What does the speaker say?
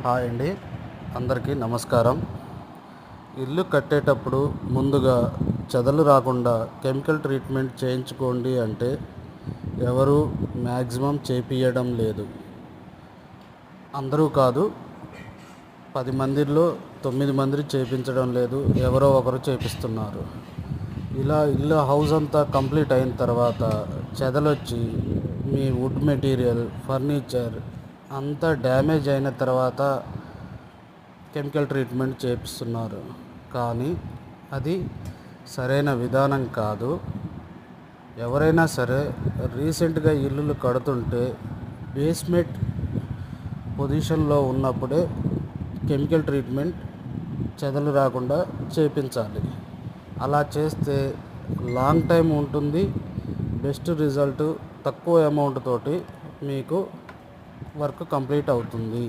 Hi అండి, అందరికీ నమస్కారం. ఇల్లు కట్టేటప్పుడు ముందుగా చెదలు రాకుండా కెమికల్ ట్రీట్మెంట్ చేయించుకోండి అంటే ఎవరు మ్యాక్సిమం చేపియడం లేదు. అందరూ కాదు, 10 మందిలో 9 మంది చేయించడం లేదు, ఎవరో ఒకరు చేపిస్తున్నారు. ఇలా హౌస్ అంతా కంప్లీట్ అయిన తర్వాత చెదలొచ్చి మీ వుడ్ మెటీరియల్, ఫర్నిచర్ అంతా డ్యామేజ్ అయిన తర్వాత కెమికల్ ట్రీట్మెంట్ చేపిస్తున్నారు. కానీ అది సరైన విధానం కాదు. ఎవరైనా సరే రీసెంట్గా ఇల్లులు కడుతుంటే బేస్మెంట్ పొజిషన్లో ఉన్నప్పుడే కెమికల్ ట్రీట్మెంట్ చెదలు రాకుండా చేపించాలి. అలా చేస్తే లాంగ్ టైం ఉంటుంది, బెస్ట్ రిజల్ట్, తక్కువ అమౌంట్ తోటి మీకు వర్క్ కంప్లీట్ అవుతుంది.